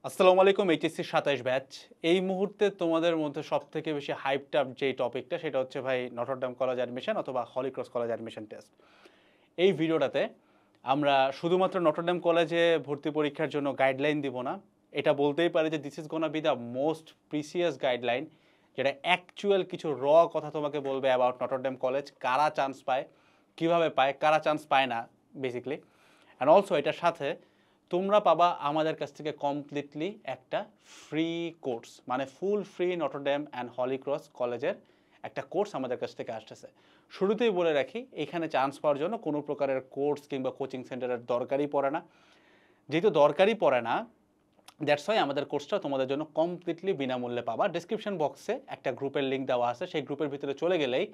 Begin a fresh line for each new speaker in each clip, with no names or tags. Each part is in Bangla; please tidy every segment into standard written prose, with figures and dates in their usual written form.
আসসালামু আলাইকুম এইচএসসি ২৭ ব্যাচ। এই মুহূর্তে তোমাদের মধ্যে সবথেকে বেশি হাইপড আপ যেই টপিকটা সেটা হচ্ছে ভাই নটরডেম কলেজ অ্যাডমিশন অথবা Holy Cross college admission test. এই ভিডিওটাতে আমরা শুধুমাত্র নটরডেম কলেজে ভর্তি পরীক্ষার জন্য গাইডলাইন দিব না। এটা বলতেই পারি যে this is gonna be the most precious guideline, যেটা অ্যাকচুয়াল কিছু কথা তোমাকে বলবে অ্যাবাউট নটরডেম কলেজ, কারা চান্স পায়, কিভাবে পায়, কারা চান্স পায় না বেসিকলি। অ্যান্ড অলসো এটার সাথে তোমরা পাবা আমাদের কাছ থেকে কমপ্লিটলি একটা ফ্রি কোর্স, মানে full free Notre Dame and Holy Cross কলেজের একটা কোর্স আমাদের কাছ থেকে আসতেছে। শুরুতেই বলে রাখি, এখানে চান্স পাওয়ার জন্য কোনো প্রকারের কোর্স কিংবা কোচিং সেন্টারের দরকারই পড়ে না। যেহেতু দরকারই পড়ে না, দ্যাটস ওয়াই আমাদের কোর্সটা তোমাদের জন্য কমপ্লিটলি বিনামূল্যে পাবা। ডিসক্রিপশন বক্সে একটা গ্রুপের লিঙ্ক দেওয়া আছে, সেই গ্রুপের ভিতরে চলে গেলেই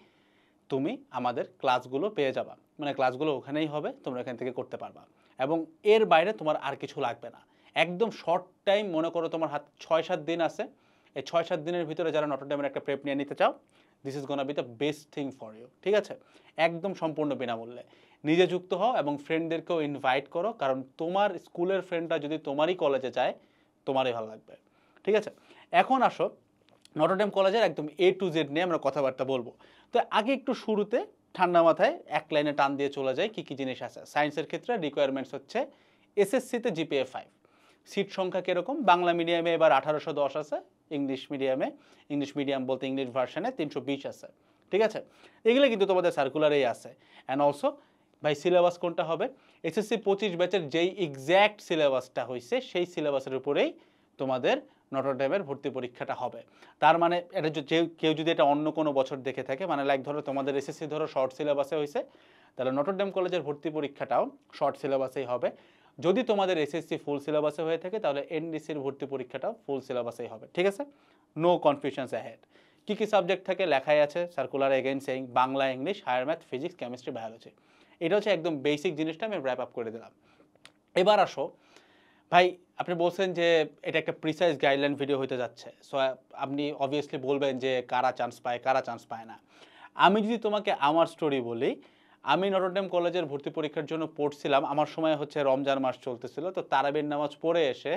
তুমি আমাদের ক্লাসগুলো পেয়ে যাবা। মানে ক্লাসগুলো ওখানেই হবে, তোমরা এখান থেকে করতে পারবা এবং এর বাইরে তোমার আর কিছু লাগবে না। একদম শর্ট টাইম, মনে করো তোমার হাত ৬-৭ দিন আছে, এই ৬-৭ দিনের ভিতরে যারা নটরডেমের একটা প্রেপ নিয়ে নিতে চাও, this is gonna be the best thing for you. ঠিক আছে, একদম সম্পূর্ণ বিনামূল্যে। নিজে যুক্ত হও এবং ফ্রেন্ডদেরকেও ইনভাইট করো, কারণ তোমার স্কুলের ফ্রেন্ডরা যদি তোমারই কলেজে যায় তোমারই ভালো লাগবে। ঠিক আছে, এখন আসো নটরডেম কলেজের একদম এ টু জেড নিয়ে আমরা কথাবার্তা বলবো। তো আগে একটু শুরুতে ঠান্ডা মাথায় এক লাইনে টান দিয়ে চলে যায় কী কী জিনিস আছে। সায়েন্সের ক্ষেত্রে রিকোয়ারমেন্টস হচ্ছে এসএসসিতে জিপিএ 5, সিট সংখ্যা কীরকম, বাংলা মিডিয়ামে এবার 1810 আছে, ইংলিশ মিডিয়াম বলতে ইংলিশ ভার্সনে 320 আছে। ঠিক আছে, এগুলো কিন্তু তোমাদের সার্কুলারেই আছে। অ্যান্ড অলসো ভাই সিলেবাস কোনটা হবে, এসএসসি 25 ব্যাচের যেই এক্স্যাক্ট সিলেবাসটা হয়েছে সেই সিলেবাসের উপরেই তোমাদের নটরডেমের ভর্তি পরীক্ষাটা হবে। তার মানে এটা কেউ যদি এটা অন্য কোনো বছর দেখে থাকে, মানে লাইক ধরো তোমাদের এসএসসি ধরো শর্ট সিলেবাসে হয়েছে, তাহলে নটরডেম কলেজের ভর্তি পরীক্ষাটাও শর্ট সিলেবাসেই হবে। যদি তোমাদের এসএসসি ফুল সিলেবাসে হয়ে থাকে তাহলে এনডিসির ভর্তি পরীক্ষাটাও ফুল সিলেবাসেই হবে। ঠিক আছে, নো কনফিউশনস অ্যাহেড। কী কী সাবজেক্ট থাকে লেখাই আছে circular, again saying Bangla, English, higher math, physics, chemistry, biology. এটা হচ্ছে একদম বেসিক জিনিসটা আমি র্যাপ আপ করে দিলাম। এবার আসো ভাই, আপনি বলছেন যে এটা একটা প্রিসাইজ গাইডলাইন ভিডিও হতে যাচ্ছে, সো আপনি অবভিয়াসলি বলবেন যে কারা চান্স পায় কারা চান্স পায় না। আমি যদি তোমাকে আমার স্টোরি বলি, আমি নটরডেম কলেজের ভর্তি পরীক্ষার জন্য পড়ছিলাম, আমার সময় হচ্ছে রমজান মাস চলতেছিল, তো তারাবির নামাজ পড়ে এসে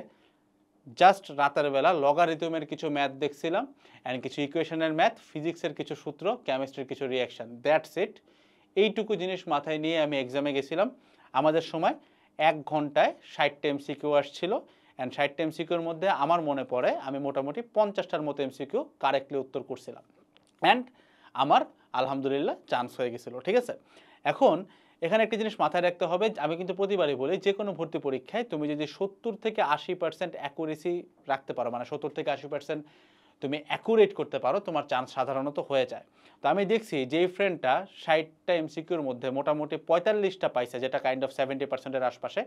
জাস্ট রাতের বেলা লগারিদমের কিছু ম্যাথ দেখছিলাম, অ্যান্ড কিছু ইকুয়েশনের ম্যাথ, ফিজিক্সের কিছু সূত্র, কেমিস্ট্রির কিছু রিয়াকশান, দ্যাটস ইট। এইটুকু জিনিস মাথায় নিয়ে আমি এক্সামে গেছিলাম। আমাদের সময় 1 ঘন্টায় 60টা এমসিকিউ আসছিল, অ্যান্ড 60টা এমসিকিউর মধ্যে আমার মনে পড়ে আমি মোটামুটি 50টার মতো এমসিকিউ কারেক্টলি উত্তর করছিলাম, অ্যান্ড আমার আলহামদুলিল্লাহ চান্স হয়ে গেছিলো। ঠিক আছে, এখন এখানে একটা জিনিস মাথায় রাখতে হবে, আমি কিন্তু প্রতিবারই বলি যে কোনো ভর্তি পরীক্ষায় তুমি যদি 70 থেকে 80% অ্যাকুরেসি রাখতে পারো, মানে 70 থেকে 80% তুমি অ্যাকুরেট করতে পারো, তোমার চান্স সাধারণত হয়ে যায়। তো আমি দেখছি যে ফ্রেন্ডটা 60টা এমসিকিউর মধ্যে মোটামুটি 45টা পাইছে, যেটা কাইন্ড অফ 70%-এর আশপাশে,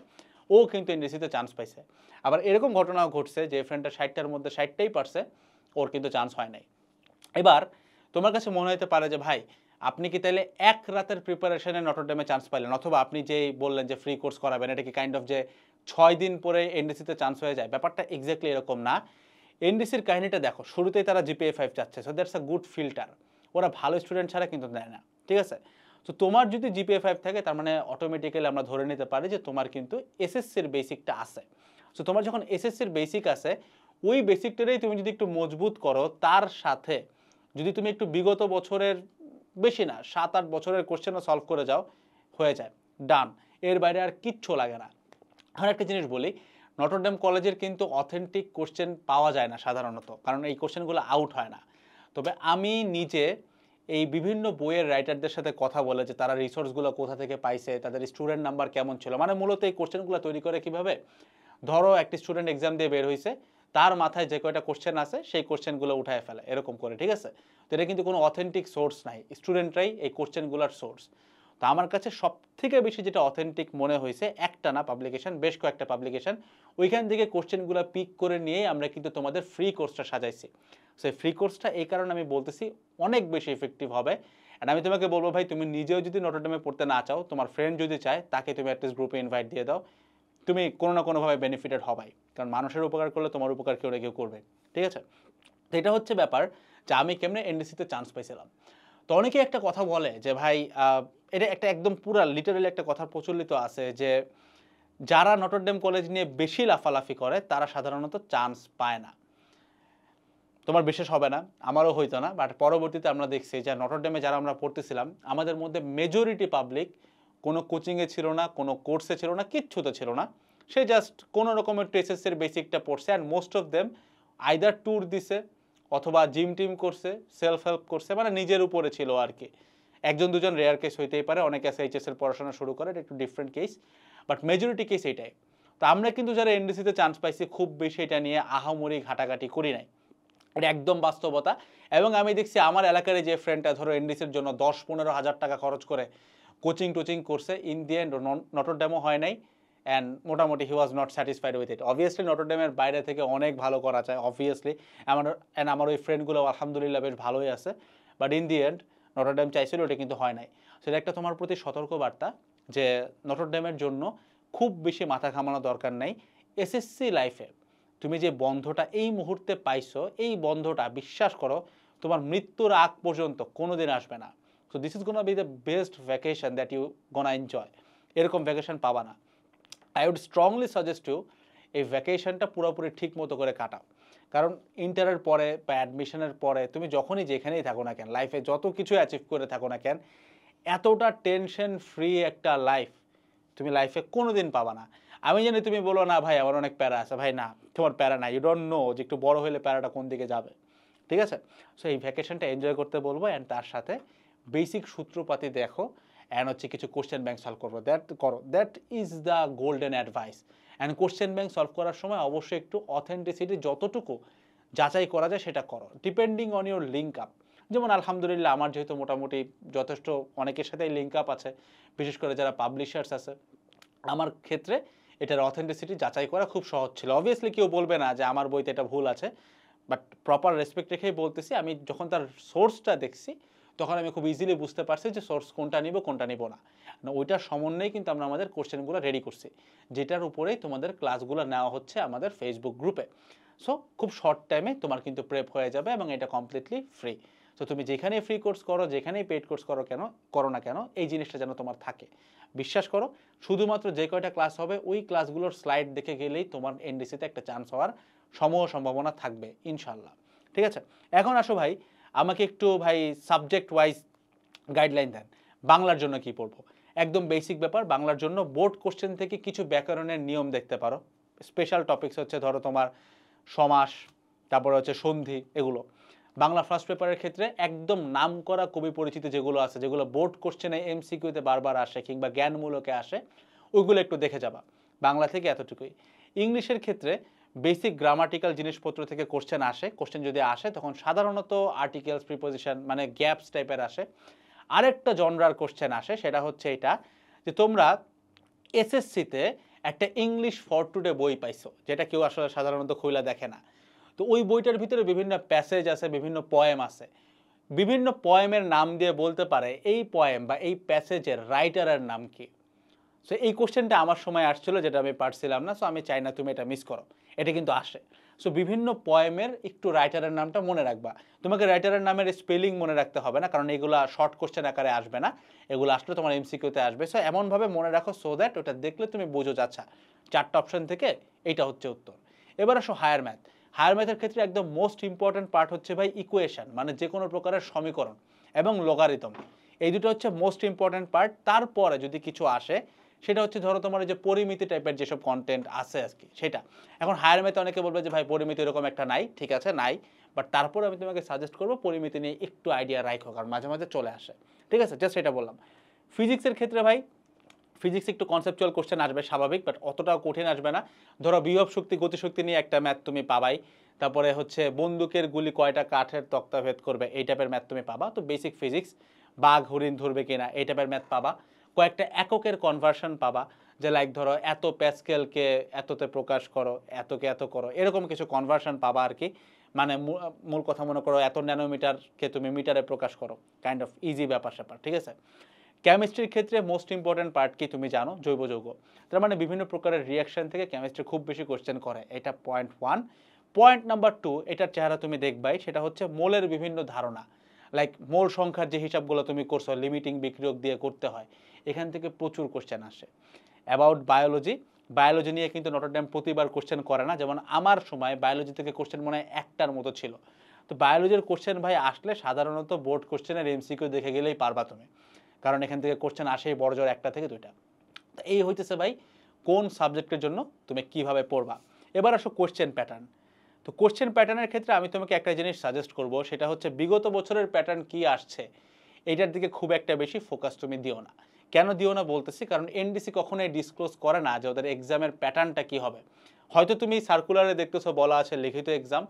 ও কিন্তু এনডিসিতে চান্স পাইছে। আবার এরকম ঘটনাও ঘটছে যে ফ্রেন্ডটা 60টার মধ্যে 60টাই পারছে, ওর কিন্তু চান্স হয় নাই। এবার তোমার কাছে মনে হতে পারে যে ভাই আপনি কি তাহলে এক রাতের প্রিপারেশনে নটরডেমে চান্স পাইলেন, অথবা আপনি যেই বললেন যে ফ্রি কোর্স করাবেন, এটা কি কাইন্ড অফ যে 6 দিন পরে এনডিসিতে চান্স হয়ে যায়? ব্যাপারটা এক্স্যাক্টলি এরকম না। এনডিসির কাহিনীটা দেখো, শুরুতেই তারা জিপিএ 5 চাচ্ছে, so that's a good filter. ওরা ভালো স্টুডেন্ট ছাড়া কিন্তু দেয় না। ঠিক আছে, তো তোমার যদি জিপিএ 5 থাকে তার মানে অটোমেটিক্যালি আমরা ধরে নিতে পারি যে তোমার কিন্তু এসএসসির বেসিকটা আছে। সো তোমার যখন এসএসসির বেসিক আছে, ওই বেসিকটারেই তুমি যদি একটু মজবুত করো, তার সাথে যদি তুমি একটু বিগত বছরের, বেশি না 7-8 বছরের কোশ্চেনও সলভ করে যাও, হয়ে যায়, ডান। এর বাইরে আর কিচ্ছু লাগে না। আর একটা জিনিস বলি, নটরডেম কলেজের কিন্তু অথেন্টিক কোশ্চেন পাওয়া যায় না সাধারণত, কারণ এই কোশ্চেনগুলো আউট হয় না। তবে আমি নিজে এই বিভিন্ন বইয়ের রাইটারদের সাথে কথা বলে যে তারা রিসোর্সগুলো কোথা থেকে পাইছে, তাদের স্টুডেন্ট নাম্বার কেমন ছিল, মানে মূলত এই কোশ্চেনগুলো তৈরি করে কিভাবে, ধরো একটি স্টুডেন্ট এক্সাম দিয়ে বের হয়েছে, তার মাথায় যে কয়টা কোশ্চেন আছে সেই কোশ্চেনগুলো উঠায় ফেলে এরকম করে। ঠিক আছে, তো এটা কিন্তু কোনো অথেন্টিক সোর্স নাই, স্টুডেন্টরাই এই কোশ্চেনগুলোর সোর্স। তো আমার কাছে সব থেকে বেশি যেটা অথেন্টিক মনে হয়েছে, একটা না পাবলিকেশন, বেশ কয়েকটা পাবলিকেশন, ওইখান থেকে কোশ্চেনগুলো পিক করে নিয়েই আমরা কিন্তু তোমাদের ফ্রি কোর্সটা সাজাইছি। সো এই ফ্রি কোর্সটা এই কারণে আমি বলতেছি অনেক বেশি ইফেক্টিভ হবে। অ্যান্ড আমি তোমাকে বলবো ভাই, তুমি নিজেও যদি নটরডেমে পড়তে না চাও, তোমার ফ্রেন্ড যদি চায়, তাকে তুমি অ্যাটলিস্ট গ্রুপে ইনভাইট দিয়ে দাও, তুমি কোনো না কোনোভাবে বেনিফিটেড হবাই, কারণ মানুষের উপকার করলে তোমার উপকার কেউ না কেউ করবে। ঠিক আছে, তো এটা হচ্ছে ব্যাপার যে আমি কেমনে এনডিসিতে চান্স পাইছিলাম। তো অনেকে একটা কথা বলে যে ভাই, এটা একটা একদম পুরা লিটারালি একটা কথা প্রচলিত আছে যে যারা নটরডেম কলেজ নিয়ে বেশি লাফালাফি করে তারা সাধারণত চান্স পায় না। তোমার বিশেষ হবে না, আমারও হইতো না, বাট পরবর্তীতে আমরা দেখছি যে নটরডেমে যারা আমরা পড়তেছিলাম আমাদের মধ্যে মেজরিটি পাবলিক কোনো কোচিংয়ে ছিল না, কোনো কোর্সে ছিল না, কিচ্ছুতে ছিল না। সে জাস্ট কোনো রকমের টেসেসের বেসিকটা পড়ছে and most of them either tour দিছে অথবা জিম টিম করছে, সেলফ হেল্প করছে, মানে নিজের উপরে ছিল আর কি। একজন দুজন রেয়ার কেস হইতেই পারে, অনেকে SHS এর পড়াশোনা শুরু করে, এটা একটু different case, but majority case এইটাই। তো আমরা কিন্তু যারা এনডিসিতে চান্স পাইছি খুব বেশি এটা নিয়ে আহামরি ঘাটাঘাটি করি নাই, এটা একদম বাস্তবতা। এবং আমি দেখছি আমার এলাকার যে ফ্রেন্ডটা ধরো এনডিসির জন্য 10-15 হাজার টাকা খরচ করে কোচিং টোচিং করছে, ইন দি এন্ড নটরডেমও হয় নাই, অ্যান্ড মোটামুটি he was not satisfied with it. Obviously নটরডেমের বাইরে থেকে অনেক ভালো করা যায় অবভিয়াসলি, আমার ওই ফ্রেন্ডগুলো আলহামদুলিল্লাহ বেশ ভালোই আছে, but in the end Notre Dame চাইছিল, ওটা কিন্তু হয় নাই। সেটা একটা তোমার প্রতি সতর্কবার্তা যে নটরডেমের জন্য খুব বেশি মাথা ঘামানো দরকার নেই। এসএসসি লাইফে তুমি যে বন্ধটা এই মুহূর্তে পাইছো, এই বন্ধটা বিশ্বাস করো তোমার মৃত্যুর আগ পর্যন্ত কোনো দিন আসবে না। So this is gonna be the best vacation that you gonna enjoy. এরকম ভ্যাকেশন পাবা না। I would strongly suggest you এই ভ্যাকেশনটা পুরোপুরি ঠিক মতো করে কাটাও। কারণ ইন্টারের পরে বা অ্যাডমিশনের পরে তুমি যখনই যেখানেই থাকো না কেন, লাইফে যত কিছু অ্যাচিভ করে থাকো না কেন, এতটা টেনশন ফ্রি একটা লাইফ তুমি লাইফে কোনো দিন পাবা না। আমি জানি তুমি বলো না ভাই আমার অনেক প্যারা আছে, ভাই না, তোমার প্যারা না, ইউ ডোন্ট নো যে একটু বড় হলে প্যারাটা কোন দিকে যাবে, ঠিক আছে? সো এই ভ্যাকেশনটা এনজয় করতে বলবো, অ্যান্ড তার সাথে বেসিক সূত্রপাতি দেখো, অ্যান্ড হচ্ছে কিছু কোশ্চেন ব্যাংক সলভ করবো, that is the golden advice. And question bank solve করার সময় অবশ্যই একটু অথেন্টিসিটি যতটুকু যাচাই করা যায় সেটা করো, depending on your link up. যেমন আলহামদুলিল্লাহ আমার যেহেতু মোটামুটি যথেষ্ট অনেকের সাথেই লিঙ্ক আপ আছে, বিশেষ করে যারা পাবলিশার্স আছে, আমার ক্ষেত্রে এটার অথেন্টিসিটি যাচাই করা খুব সহজ ছিল। অবভিয়াসলি কেউ বলবে না যে আমার বইতে এটা ভুল আছে, বাট প্রপার রেসপেক্ট রেখেই বলতেছি, আমি যখন তার সোর্সটা দেখছি তখন আমি খুব ইজিলি বুঝতে পারছি যে সোর্স কোনটা নিব কোনটা নিব না। ওইটার সমন্বয়ে কিন্তু আমরা আমাদের কোশ্চেনগুলো রেডি করছি, যেটার উপরেই তোমাদের ক্লাসগুলো নেওয়া হচ্ছে আমাদের ফেসবুক গ্রুপে। সো খুব শর্ট টাইমে তোমার কিন্তু প্রেপ হয়ে যাবে এবং এটা কমপ্লিটলি ফ্রি। সো তুমি যেখানেই ফ্রি কোর্স করো, যেখানেই পেইড কোর্স করো না কেন, এই জিনিসটা যেন তোমার থাকে। বিশ্বাস করো, শুধুমাত্র যে কয়টা ক্লাস হবে ওই ক্লাসগুলোর স্লাইড দেখে গেলেই তোমার এনডিসিতে একটা চান্স হওয়ার সম্ভাবনা থাকবে ইনশাল্লাহ, ঠিক আছে? এখন আসো ভাই, আমাকে একটু ভাই সাবজেক্ট ওয়াইজ গাইডলাইন দেন, বাংলার জন্য কি পড়বো? একদম বেসিক ব্যাপার, বাংলার জন্য বোর্ড কোশ্চেন থেকে কিছু ব্যাকরণের নিয়ম দেখতে পারো। স্পেশাল টপিকস হচ্ছে ধরো তোমার সমাস, তারপরে হচ্ছে সন্ধি, এগুলো বাংলা ফার্স্ট পেপারের ক্ষেত্রে একদম নামকরা কবি পরিচিতি যেগুলো আছে, যেগুলো বোর্ড কোশ্চেনে এমসিকিউতে বারবার আসে কিংবা জ্ঞানমূলকে আসে, ওইগুলো একটু দেখে যাবা। বাংলা থেকে এতটুকুই। ইংলিশের ক্ষেত্রে বেসিক গ্রামাটিক্যাল জিনিসপত্র থেকে কোশ্চেন যদি আসে তখন সাধারণত আর্টিকেলস, প্রিপোজিশন, মানে গ্যাপস টাইপের আসে। আরেকটা জনরার কোশ্চেন আসে, সেটা হচ্ছে এটা যে তোমরা এসএসসিতে একটা ইংলিশ ফর টুডে বই পাইছো, যেটা কেউ আসলে সাধারণত খুইলা দেখে না। তো ওই বইটার ভিতরে বিভিন্ন প্যাসেজ আছে, বিভিন্ন পয়েম আছে, বিভিন্ন পয়েমের নাম দিয়ে বলতে পারে এই পয়েম বা এই প্যাসেজের রাইটারের নাম কি। সো এই কোশ্চেনটা আমার সময় আসছিল, যেটা আমি পারছিলাম না, সো আমি চাই না তুমি এটা মিস করো, এটা কিন্তু আসে। সো বিভিন্ন পয়েমের একটু রাইটারের নামটা মনে রাখবা। তোমাকে রাইটারের নামের স্পেলিং মনে রাখতে হবে না, কারণ এগুলো শর্ট কোশ্চেন আকারে আসবে না, এগুলো আসলে তোমার এমসিকিউতে আসবে। সো এমনভাবে মনে রাখো সো দ্যাট ওটা দেখলে তুমি বোঝো যাচ্ছা 4টা অপশন থেকে এইটা হচ্ছে উত্তর। এবার আসো হায়ার ম্যাথ। হায়ার ম্যাথের ক্ষেত্রে একদম মোস্ট ইম্পর্টেন্ট পার্ট হচ্ছে ভাই ইকুয়েশন, মানে যে কোনো প্রকারের সমীকরণ এবং লগারিদম, এই দুটো হচ্ছে মোস্ট ইম্পর্টেন্ট পার্ট। তারপরে যদি কিছু আসে সেটা হচ্ছে ধরো তোমার যে পরিমিতি টাইপের যেসব কন্টেন্ট আছে আর কি, সেটা। এখন হায়ার ম্যাথে অনেকে বলবে যে ভাই পরিমিতি এরকম একটা নাই, ঠিক আছে নাই, বাট তারপরে আমি তোমাকে সাজেস্ট করবো পরিমিতি নিয়ে একটু আইডিয়া রাখো, কারণ মাঝে মাঝে চলে আসে, ঠিক আছে? জাস্ট এটা বললাম। ফিজিক্সের ক্ষেত্রে ভাই ফিজিক্স একটু কনসেপচুয়াল কোশ্চেন আসবে স্বাভাবিক, বাট অতটাও কঠিন আসবে না। ধরো বিভব শক্তি, গতিশক্তি নিয়ে একটা ম্যাথ তুমি পাবাই। তারপরে হচ্ছে বন্দুকের গুলি কয়টা কাঠের তক্তা ভেদ করবে, এই টাইপের ম্যাথ তুমি পাবা। তো বেসিক ফিজিক্স, বাঘ হরিণ ধরবে কিনা, এই টাইপের ম্যাথ পাবা। কয়েকটা এককের কনভার্সন পাবা, যে লাইক ধরো এত প্যাসকেলকে এততে প্রকাশ করো, এতকে এত করো, এরকম কিছু কনভার্সন পাবা আর কি। মানে মূল কথা মনে করো এত ন্যানোমিটারকে তুমি মিটারে প্রকাশ করো, কাইন্ড অফ ইজি ব্যাপার স্যাপার, ঠিক আছে? কেমিস্ট্রির ক্ষেত্রে মোস্ট ইম্পর্টেন্ট পার্ট কি তুমি জানো? জৈব যৌগ। তার মানে বিভিন্ন প্রকারের রিয়াকশন থেকে কেমিস্ট্রি খুব বেশি কোশ্চেন করে, এটা পয়েন্ট 1। পয়েন্ট নাম্বার 2, এটার চেহারা তুমি দেখবাই, সেটা হচ্ছে মোলের বিভিন্ন ধারণা, লাইক মোল সংখ্যার যে হিসাবগুলো তুমি করছো, লিমিটিং বিক্রিয়ক দিয়ে করতে হয়, এখান থেকে প্রচুর কোশ্চেন আসে। অ্যাবাউট বায়োলজি, বায়োলজি নিয়ে কিন্তু নটরডেম প্রতিবার কোশ্চেন করে না। যেমন আমার সময় বায়োলজি থেকে কোশ্চেন মনে হয় একটার মতো ছিল। তো বায়োলজির কোশ্চেন ভাই আসলে সাধারণত বোর্ড কোশ্চেনের এমসিকিউ দেখে গেলেই পারবা তুমি, কারণ এখান থেকে কোশ্চেন আসেই বড়জোর একটা থেকে দুইটা। তো এই হইতেছে ভাই কোন সাবজেক্টের জন্য তুমি কিভাবে পড়বা। এবার আসো কোশ্চেন প্যাটার্ন। তো কোশ্চেন প্যাটার্নের ক্ষেত্রে আমি তোমাকে একটা জিনিস সাজেস্ট করব, সেটা হচ্ছে বিগত বছরের প্যাটার্ন কি আসছে এইটার দিকে খুব একটা বেশি ফোকাস তুমি দিও না। কেন দিও না বলতেছি, কারণ এনডিসি কখনোই ডিসক্লোজ করে না যে ওদের এক্সামের প্যাটার্নটা কি হবে। হয়তো তুমি সার্কুলারে দেখতেছো বলা আছে লিখিত এক্সাম,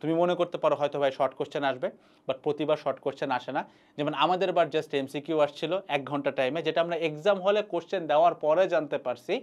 তুমি মনে করতে পারো হয়তো ভাই শর্ট কোশ্চেন আসবে, বাট প্রতিবার শর্ট কোশ্চেন আসে না। যেমন আমাদের বার জাস্ট এমসিকিউ আসছিল 1 ঘন্টা টাইমে, যেটা আমরা এক্সাম হলে কোশ্চেন দেওয়ার পরে জানতে পারছি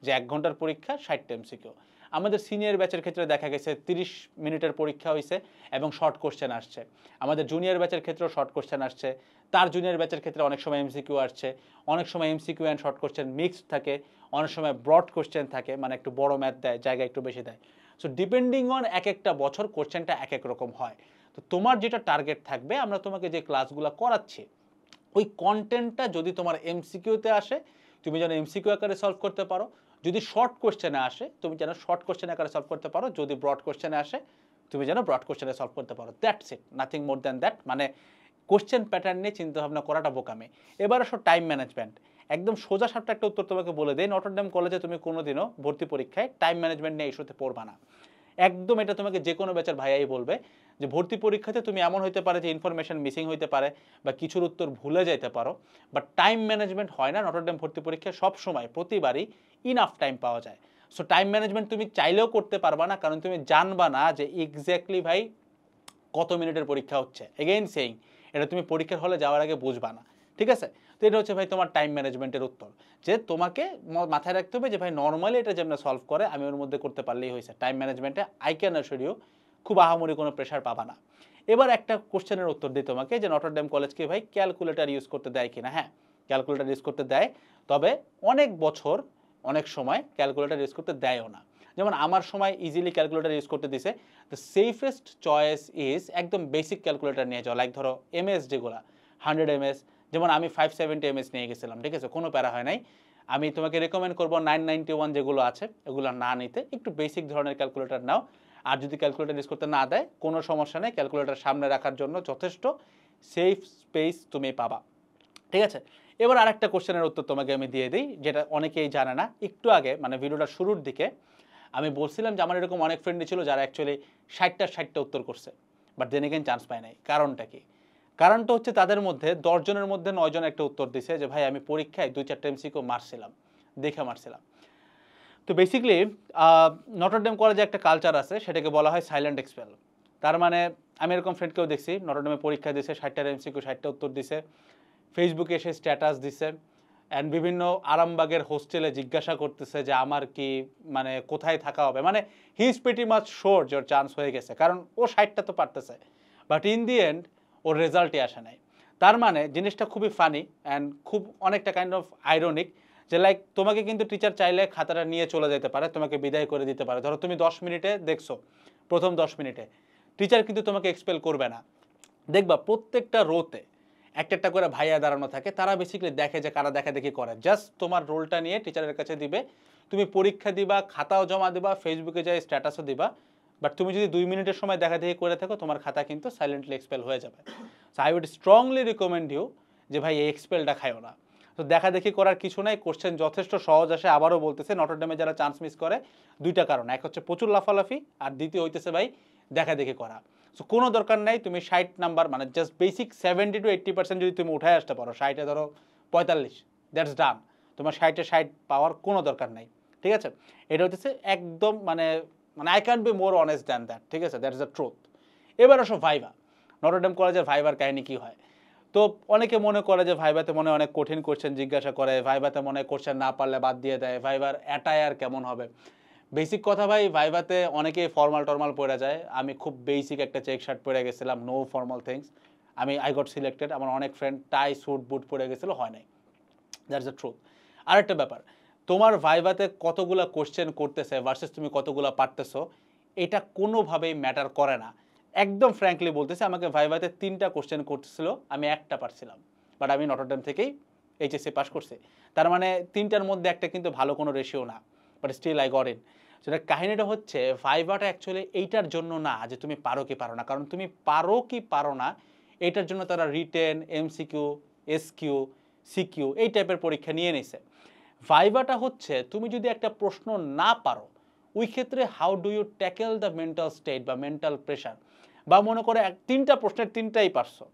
যে 1 ঘন্টার পরীক্ষা 60টা এমসিকিউ। আমাদের সিনিয়র ব্যাচের ক্ষেত্রে দেখা গেছে 30 মিনিটের পরীক্ষা হয়েছে এবং শর্ট কোশ্চেন আসছে। আমাদের জুনিয়র ব্যাচের ক্ষেত্রেও শর্ট কোশ্চেন আসছে, তার জুনিয়র ব্যাচের ক্ষেত্রে অনেক সময় এমসিকিউ আসছে, অনেক সময় MCQ and short question mixed থাকে, অনেক সময় ব্রড কোশ্চেন থাকে, মানে একটু বড় ম্যাথ দেয়, জায়গা একটু বেশি দেয়। সো ডিপেন্ডিং অন এক একটা বছর কোশ্চেনটা এক এক রকম হয়। তো তোমার যেটা টার্গেট থাকবে, আমরা তোমাকে যে ক্লাসগুলো করাচ্ছি ওই কন্টেন্টটা যদি তোমার এমসিকিউতে আসে তুমি যেন এমসিকিউ আকারে সলভ করতে পারো, যদি শর্ট কোশ্চেনে আসে তুমি যেন শর্ট কোশ্চেন আকারে সলভ করতে পারো, যদি ব্রড কোশ্চেনে আসে তুমি যেন ব্রড কোশ্চেনে সলভ করতে পারো। That's it, nothing more than that. মানে কোশ্চেন প্যাটার্ন নিয়ে চিন্তাভাবনা করাটা বোকামি। এবার আসো টাইম ম্যানেজমেন্ট। একদম সোজা সাপটা একটা উত্তর তোমাকে বলে দেয়, নটরডেম কলেজে তুমি কোনোদিনও ভর্তি পরীক্ষায় টাইম ম্যানেজমেন্ট নিয়ে ইস্যুতে পড়বা না। একদম এটা তোমাকে যে কোনো ব্যাচের ভাইয়াই বলবে যে ভর্তি পরীক্ষাতে তুমি এমন হইতে পারে যে ইনফরমেশন মিসিং হইতে পারে বা কিছুর উত্তর ভুলে যাইতে পারো, বাট টাইম ম্যানেজমেন্ট হয় না নটরডেম ভর্তি পরীক্ষায়। সব সময় প্রতিবারই ইনাফ টাইম পাওয়া যায়। সো টাইম ম্যানেজমেন্ট তুমি চাইলেও করতে পারবা না, কারণ তুমি জানবা না যে এক্স্যাক্টলি ভাই কত মিনিটের পরীক্ষা হচ্ছে। এগেইন সেইং, এটা তুমি পরীক্ষার হলে যাওয়ার আগে বুঝবা না, ঠিক আছে? তো এটা হচ্ছে ভাই তোমার টাইম ম্যানেজমেন্টের উত্তর, যে তোমাকে মাথায় রাখতে হবে যে ভাই নর্মালি এটা যেমন সলভ করে আমি ওর মধ্যে করতে পারলেই হয়েছে। টাইম ম্যানেজমেন্টে আই ক্যান অ্যাসিওর ইউ খুব আহামরি কোনো প্রেশার পাবা না। এবার একটা কোশ্চেনের উত্তর দিই তোমাকে, যে নটরডেম কলেজকে ভাই ক্যালকুলেটর ইউজ করতে দেয় কিনা। হ্যাঁ, ক্যালকুলেটর ইউজ করতে দেয়, তবে অনেক বছর অনেক সময় ক্যালকুলেটর ইউজ করতে দেয়ও না। যেমন আমার সময় ইজিলি ক্যালকুলেটর ইউজ করতে দিছে। দ্য সেফেস্ট চয়েস ইজ একদম বেসিক ক্যালকুলেটর নিয়ে যাও, লাইক ধরো এমএস যেগুলো 100 এমএস, যেমন আমি 570 এমএস নিয়ে গেছিলাম, ঠিক আছে, কোনো প্যারা হয় নাই। আমি তোমাকে রেকমেন্ড করবো 991 যেগুলো আছে এগুলো না নিতে, একটু বেসিক ধরনের ক্যালকুলেটর নাও। আর যদি ক্যালকুলেটর ইউজ করতে না দেয় কোনো সমস্যা নেই, ক্যালকুলেটর সামনে রাখার জন্য যথেষ্ট সেফ স্পেস তুমি পাবা, ঠিক আছে? এবার আরেকটা কোশ্চেনের উত্তর তোমাকে আমি দিয়ে দিই, যেটা অনেকেই জানে না। একটু আগে মানে ভিডিওটার শুরুর দিকে আমি বলছিলাম যে আমার এরকম অনেক ফ্রেন্ডই ছিল যারা অ্যাকচুয়ালি 60টা উত্তর করছে, বাট দেন এগেন চান্স পায় নাই। কারণটা কি? কারণটা হচ্ছে তাদের মধ্যে 10 জনের মধ্যে 9 জন একটা উত্তর দিছে যে ভাই আমি পরীক্ষায় 2-4টা এমসিকিউ মারছিলাম, দেখে মারছিলাম। তো বেসিক্যালি নটরডেম কলেজে একটা কালচার আছে, সেটাকে বলা হয় সাইলেন্ট এক্সপেল। তার মানে আমি এরকম ফ্রেন্ডকেও দেখছি নটরডেমে পরীক্ষা দিছে, 60টার এমসিকিউ 60টা উত্তর দিছে, ফেসবুকে এসে স্ট্যাটাস দিছে, অ্যান্ড বিভিন্ন আরামবাগের হোস্টেলে জিজ্ঞাসা করতেছে যে আমার কি মানে কোথায় থাকা হবে। মানে he is pretty much sure যে ওর চান্স হয়ে গেছে, কারণ ও 60টা তো পারতেছে, but in the and or রেজাল্টই আসে নাই। তার মানে জিনিসটা খুবই ফানি অ্যান্ড খুব অনেকটা কাইন্ড অফ আইরনিক, যে লাইক তোমাকে কিন্তু টিচার চাইলে খাতাটা নিয়ে চলে যেতে পারে, তোমাকে বিদায় করে দিতে পারে। ধরো তুমি 10 মিনিটে দেখছো, প্রথম 10 মিনিটে টিচার কিন্তু তোমাকে এক্সপেল করবে না। দেখবা প্রত্যেকটা রোতে একটা একটা করে ভাইয়া দাঁড়ানো থাকে, তারা বেসিক্যালি দেখে যে কারা দেখা দেখি করে, জাস্ট তোমার রোলটা নিয়ে টিচারের কাছে দিবে, তুমি পরীক্ষা দিবা, খাতাও জমা দিবা, ফেসবুকে যাই স্ট্যাটাসও দিবা, বাট তুমি যদি 2 মিনিটের সময় দেখা দেখি করে থাকো তোমার খাতা কিন্তু সাইলেন্টলি এক্সপেল হয়ে যাবে। So I would strongly recommend you যে ভাই এই এক্সপেলটা খাইও না। তো দেখা দেখি করার কিছু নাই, কোশ্চেন যথেষ্ট সহজ আসে। আবারও বলতেছে নটরডেমে যারা চান্স মিস করে দুইটা কারণ, এক হচ্ছে প্রচুর লাফালাফি, আর দ্বিতীয় হইতেছে ভাই দেখা দেখি করা। সো কোনো দরকার নাই, তুমি 60 নাম্বার মানে জাস্ট বেসিক 70 to 80% যদি তুমি উঠায় আসতে পারো, 60-এ ধরো 45, দ্যাটস ডান। তোমার 60-এ 60 পাওয়ার কোনো দরকার নাই, ঠিক আছে? এটা হচ্ছে একদম মানে মানে I can be more honest than that, ঠিক আছে? That is the truth. এবার আসো ভাইভা। নটরডেম কলেজের ভাইভার কাহিনী কী হয়? তো অনেকে মনে করে যে ভাইভাতে মনে অনেক কঠিন কোশ্চেন জিজ্ঞাসা করে, ভাইভাতে মনে কোশ্চেন না পারলে বাদ দিয়ে দেয়, ভাইভার অ্যাটায়ার কেমন হবে। বেসিক কথা ভাই, ভাইভাতে অনেকেই ফর্মাল টর্মাল পরে যায়, আমি খুব বেসিক একটা চেক শার্ট পরে গেছিলাম, নো ফর্মাল থিংস, আমি আই গট সিলেক্টেড। আমার অনেক ফ্রেন্ড টাই স্যুট বুট পরে গেছিলো, হয় নাই। That's the truth. আরেকটা ব্যাপার, তোমার ভাইভাতে কতগুলা কোশ্চেন করতেছে ভার্সেস তুমি কতগুলা পারতেছো, এটা কোনোভাবেই ম্যাটার করে না। একদম ফ্র্যাঙ্কলি বলতেছি, আমাকে ভাইভাতে 3টা কোশ্চেন করতেছিল, আমি একটা পারছিলাম, বাট আমি নটরডেম থেকেই এইচএসসি পাস করছি। তার মানে 3টার মধ্যে একটা কিন্তু ভালো কোনো রেশিও না। But still I got in. সেটা কাহিনীটা হচ্ছে ভাইভাটা অ্যাকচুয়ালি এইটার জন্য না যে তুমি পারো কি পারো না, কারণ তুমি পারো কি পারো না এইটার জন্য তারা রিটেন, এমসিকিউ, এসকিউ, সিকিউ এই টাইপের পরীক্ষা নিয়ে নিছে। ভাইভাটা হচ্ছে তুমি যদি একটা প্রশ্ন না পারো, ওই ক্ষেত্রে how do you tackle the mental state বা মেন্টাল প্রেশার, বা মনে করে তিনটা প্রশ্নের তিনটাই পারছো,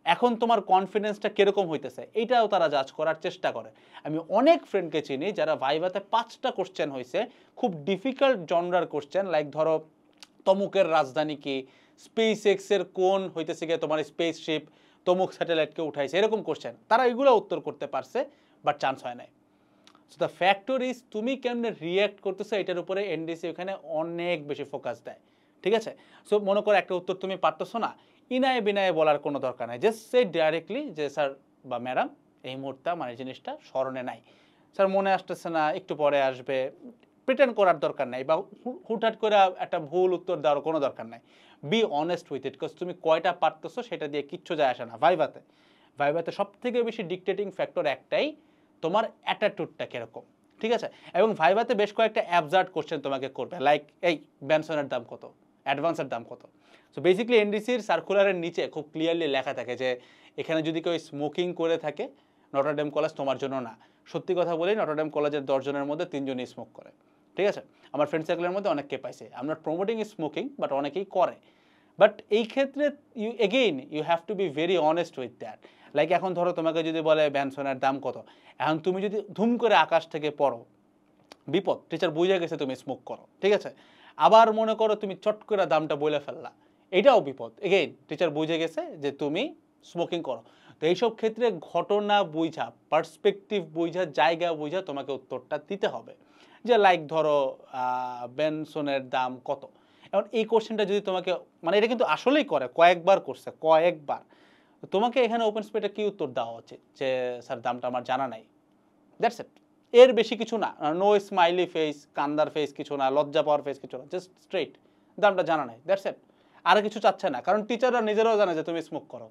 এখন তোমার কনফিডেন্সটা কিরকম হইতেছে এইটাও তারা জাজ করার চেষ্টা করে। আমি অনেক ফ্রেন্ডকে চিনি যারা ভাইভাতে 5টা কোশ্চেন হয়েছে, খুব ডিফিকাল্ট জনরার কোশ্চেন, লাইক ধরো তমুকের রাজধানী কি, স্পেস এক্সের কোন হইতেছে গিয়ে তোমার স্পেসশিপ তমুক স্যাটেলাইটকে উঠাইছে, এরকম কোশ্চেন তারা এগুলো উত্তর করতে পারছে, বাট চান্স হয় নাই। সো দ্য ফ্যাক্টর ইজ তুমি কেমনে রিয়্যাক্ট করতেছো এটার উপরে এনডিসি ওখানে অনেক বেশি ফোকাস দেয়, ঠিক আছে? সো মনে করো একটা উত্তর তুমি পারতেছো না, ইনায়ে বিনায়ে বলার কোনো দরকার নাই, জাস্ট সে ডাইরেক্টলি যে স্যার বা ম্যাডাম এই মুহূর্তে মানে জিনিসটা স্মরণে নাই, স্যার মনে আসতেছে না, একটু পরে আসবে, প্রিটেন্ড করার দরকার নাই, বা হুটহাট করে একটা ভুল উত্তর দেওয়ার কোনো দরকার নাই। Be honest with it, because তুমি কয়টা পারতেছো সেটা দিয়ে কিচ্ছু যায় আসে না। ভাইভাতে সব থেকে বেশি ডিকটেটিং ফ্যাক্টর একটাই, তোমার অ্যাটিটিউডটা কিরকম, ঠিক আছে? এবং ভাইভাতে বেশ কয়েকটা অ্যাবসার্ড কোশ্চেন তোমাকে করবে, লাইক এই বেনসনের দাম কত, অ্যাডভান্সের দাম কত। সো বেসিক্যালি এনডিসির সার্কুলারের নিচে খুব ক্লিয়ারলি লেখা থাকে যে এখানে যদি কেউ স্মোকিং করে থাকে নটরডেম কলেজ তোমার জন্য না। সত্যি কথা বলি, নটরডেম কলেজের 10 জনের মধ্যে 3 জনই স্মোক করে, ঠিক আছে? আমার ফ্রেন্ড সার্কেলের মধ্যে অনেককে পাইছে, I am not promoting smoking, but অনেকেই করে। বাট এই ক্ষেত্রে you have to be very honest with that. Like এখন ধরো তোমাকে যদি বলে বেনসনের দাম কত, এখন তুমি যদি ধুম করে আকাশ থেকে পড়ো, বিপদ, টিচার বুঝে গেছে তুমি স্মোক করো, ঠিক আছে? আবার মনে করো তুমি চট করে দামটা বলে ফেললা, এটাও বিপদ, এগেইন টিচার বুঝে গেছে যে তুমি স্মোকিং করো। তো এইসব ক্ষেত্রে ঘটনা বুঝা, পার্সপেক্টিভ বুঝা, জায়গা বুঝা তোমাকে উত্তরটা দিতে হবে। যে লাইক ধরো বেনসনের দাম কত, এখন এই কোশ্চেনটা যদি তোমাকে, মানে এটা কিন্তু আসলেই করে, কয়েকবার করছে, কয়েকবার, তোমাকে এখানে ওপেন স্পেসে কি উত্তর দেওয়া উচিত যে স্যার দামটা আমার জানা নাই, দ্যাটস ইট। এর বেশি কিছু না, নো স্মাইলি ফেস, কান্দার ফেস কিছু না, লজ্জা পাওয়ার ফেস কিছু না, জাস্ট স্ট্রেট দামটা জানা নাই, দ্যাটস ইট। আর কিছু চাচ্ছে না, কারণ টিচাররা নিজেরাও জানে যে তুমি স্মোক করো।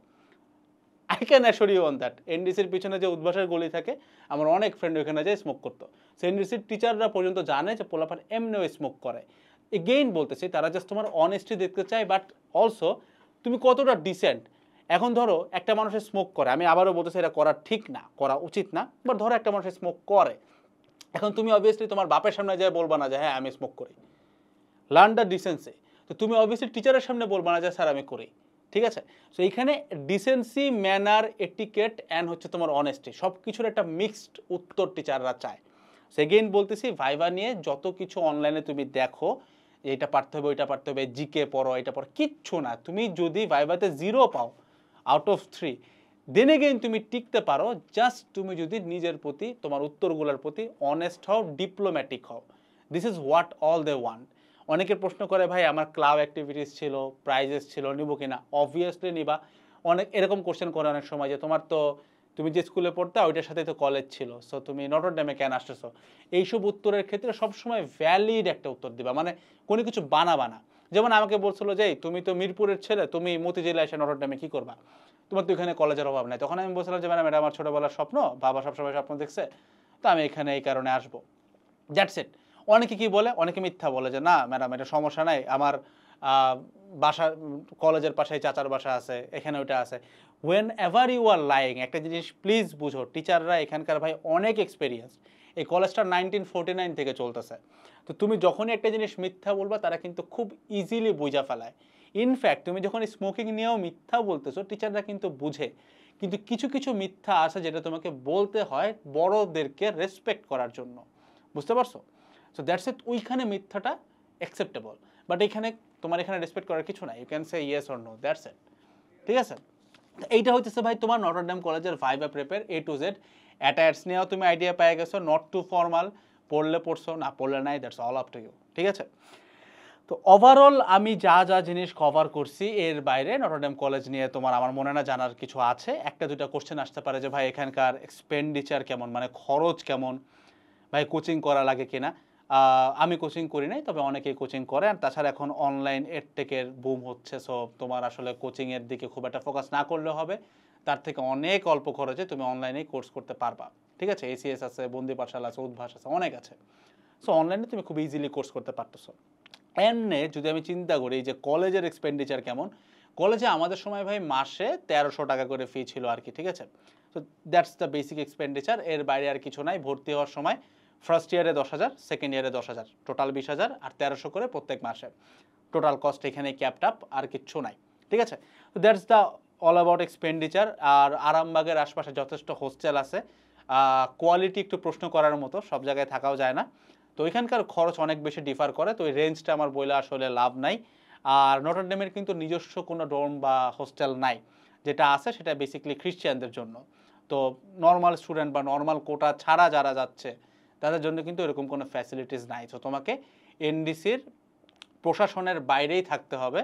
I can assure you on that. এনডিসির পিছনে যে উদ্ভাসের গলি থাকে, আমার অনেক ফ্রেন্ড ওখানে যায় স্মোক করতো, সে এনডিসির টিচাররা পর্যন্ত জানে যে পোলাপান এমনিও স্মোক করে। এগেইন বলতেছি, তারা জাস্ট তোমার অনেস্টি দেখতে চায়, বাট অলসো তুমি কতটা ডিসেন্ট। এখন ধরো একটা মানুষের স্মোক করে, আমি আবারও বলতেছি এটা করা ঠিক না, করা উচিত না, বাট ধরো একটা মানুষের স্মোক করে, এখন তুমি অবভিয়াসলি তোমার বাপের সামনে যায় বলবা না যে হ্যাঁ আমি স্মোক করি, লার্ন দ্য ডিসেন্সি। তো তুমি অবভিয়াসলি টিচারের সামনে বলবা না যে স্যার আমি করি, ঠিক আছে? সো এইখানে ডিসেন্সি, ম্যানার, এটিকেট অ্যান্ড হচ্ছে তোমার অনেস্টি, সব কিছুর একটা মিক্সড উত্তর টিচাররা চায়। সো এগেইন বলতেছি, ভাইভা নিয়ে যত কিছু অনলাইনে তুমি দেখো, এটা পারতে হবে, ওইটা পারতে হবে, জিকে পড়ো, এটা পড়ো, কিচ্ছু না। তুমি যদি ভাইভাতে 0 পাও আউট অফ 3, দেন এগেইন তুমি টিকতে পারো, জাস্ট তুমি যদি নিজের প্রতি, তোমার উত্তরগুলোর প্রতি অনেস্ট হও, ডিপ্লোম্যাটিক হও। This is what all they want. অনেকের প্রশ্ন করে ভাই আমার ক্লাব অ্যাক্টিভিটিস ছিল, প্রাইজেস ছিল, নিব কিনা? অবভিয়াসলি নিবা। অনেক এরকম কোশ্চেন করে অনেক সময় যে তোমার তো, তুমি যে স্কুলে পড়তে ওইটার সাথে তো কলেজ ছিল, সো তুমি নটরডেমে কেন আসতেছো? এইসব উত্তরের ক্ষেত্রে সবসময় ভ্যালিড একটা উত্তর দিবা, মানে কোনো কিছু বানাবা না। যেমন আমাকে বলছিল যে তুমি তো মিরপুরের ছেলে, তুমি মতিঝিলে এসে নটরডেমে কি করবা? তোমার তো এখানে কলেজের অভাব নাই। তখন আমি বলছিলাম যে ম্যাডাম এটা আমার ছোটোবেলার স্বপ্ন, বাবা সবসময় স্বপ্ন দেখছে, তো আমি এখানে এই কারণে আসবো, দ্যাটস ইট। অনেকে কি বলে, অনেকে মিথ্যা বলে যে না ম্যাডাম এটা সমস্যা নাই, আমার বাসা কলেজের পাশে চাচার বাসা আছে, এখানে ওইটা আছে। Whenever you are lying, একটা জিনিস প্লিজ বুঝো, টিচাররা এখানকার ভাই অনেক এক্সপিরিয়েন্স, এই কলেজটা 1949 থেকে চলতেছে। তো তুমি যখনই একটা জিনিস মিথ্যা বলবা, তারা কিন্তু খুব ইজিলি বুঝা ফেলায়। ইনফ্যাক্ট তুমি যখন স্মোকিং নিয়েও মিথ্যা বলতেছো, টিচাররা কিন্তু বুঝে। কিন্তু কিছু কিছু মিথ্যা আছে যেটা তোমাকে বলতে হয় বড়দেরকে রেসপেক্ট করার জন্য, বুঝতে পারছো? সো দ্যাটস ইট, ওইখানে মিথ্যাটা অ্যাকসেপ্টেবল, বাট এখানে তোমার এখানে রেসপেক্ট করার কিছু নাই, you can say yes or no, that's it, ঠিক আছে? এইটা হইতেছে ভাই তোমার নটরডেম কলেজের ভাইভা প্রেপের A to Z। অ্যাটায়ার্স নিয়েও তুমি আইডিয়া পেয়ে গেছো, নট টু ফর্মাল, পড়লে পড়ছো, না পড়লে নাই, that's all up to you, ঠিক আছে? তো ওভারঅল আমি যা যা জিনিস কভার করছি, এর বাইরে নটরডেম কলেজ নিয়ে তোমার আমার মনে না জানার কিছু আছে। একটা দুটা কোশ্চেন আসতে পারে যে ভাই এখানকার এক্সপেন্ডিচার কেমন, মানে খরচ কেমন, ভাই কোচিং করা লাগে কিনা। আমি কোচিং করি নাই, তবে অনেকেই কোচিং করে। আর তাছাড়া এখন অনলাইন এডটেকের বুম হচ্ছে, সো তোমার আসলে কোচিংয়ের দিকে খুব একটা ফোকাস না করলেও হবে, তার থেকে অনেক অল্প খরচে তুমি অনলাইনেই কোর্স করতে পারবা, ঠিক আছে? ACS আছে, বন্দি পাঠশালা আছে, উদ্ভাস আছে, অনেক আছে। সো অনলাইনে তুমি খুব ইজিলি কোর্স করতে পারতেছো। এমনে যদি আমি চিন্তা করি যে কলেজের এক্সপেন্ডিচার কেমন, কলেজে আমাদের সময় ভাই মাসে ১৩০০ টাকা করে ফি ছিল আর কি, ঠিক আছে? তো দ্যাটস দ্য বেসিক এক্সপেন্ডিচার, এর বাইরে আর কিছু নাই। ভর্তি হওয়ার সময় ফার্স্ট ইয়ারে ১০,০০০, সেকেন্ড ইয়ারে ১০,০০০, টোটাল ২০,০০০ আর ১৩০০ করে প্রত্যেক মাসে। টোটাল কস্ট এখানে ক্যাপড আপ, আর কিচ্ছু নাই, ঠিক আছে? তো that's the all about expenditure. আর আরামবাগের আশপাশে যথেষ্ট হোস্টেল আছে, কোয়ালিটি একটু প্রশ্ন করার মতো, সব জায়গায় থাকাও যায় না। তো এখানকার খরচ অনেক বেশি ডিফার করে, তো ওই রেঞ্জটা আমার বইলে আসলে লাভ নাই। আর নটর ডেমের কিন্তু নিজস্ব কোনো ডর্ম বা হোস্টেল নাই, যেটা আছে সেটা বেসিক্যালি খ্রিস্টিয়ানদের জন্য। তো নর্মাল স্টুডেন্ট বা নর্মাল কোটা ছাড়া যারা যাচ্ছে তাদের জন্য কিন্তু এরকম কোনো ফ্যাসিলিটিস নাই। তো তোমাকে এনডিসির প্রশাসনের বাইরেই থাকতে হবে,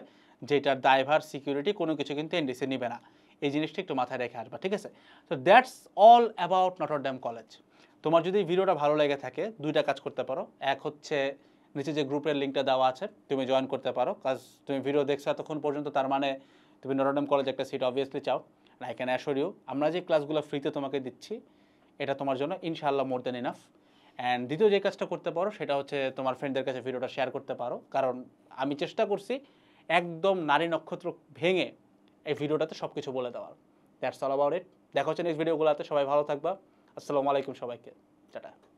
যেটার দায়ভার সিকিউরিটি কোনো কিছু কিন্তু এনডিসি নিবে না। এই জিনিসটা একটু মাথায় রেখে আসবা, ঠিক আছে? তো that's all about Notre Dame college. তোমার যদি ভিডিওটা ভালো লেগে থাকে দুইটা কাজ করতে পারো। এক হচ্ছে নিচে যে গ্রুপের লিঙ্কটা দেওয়া আছে তুমি জয়েন করতে পারো, কাজ তুমি ভিডিও দেখছো এতক্ষণ পর্যন্ত, তার মানে তুমি নটর ডেম কলেজ একটা সিট অবভিয়াসলি চাও। আই ক্যান অ্যাশোর ইউ আমরা যে ক্লাসগুলো ফ্রিতে তোমাকে দিচ্ছি এটা তোমার জন্য ইনশাআল্লাহ মোর দেন ইনাফ। অ্যান্ড দ্বিতীয় যে কাজটা করতে পারো সেটা হচ্ছে তোমার ফ্রেন্ডদের কাছে ভিডিওটা শেয়ার করতে পারো, কারণ আমি চেষ্টা করছি একদম নারী নক্ষত্র ভেঙে এই ভিডিওটাতে সব কিছু বলে দেওয়ার। That's all about it. দেখা হচ্ছে নেক্সট ভিডিওগুলোতে, সবাই ভালো থাকবা। আসসালামু আলাইকুম সবাইকে, টাটা।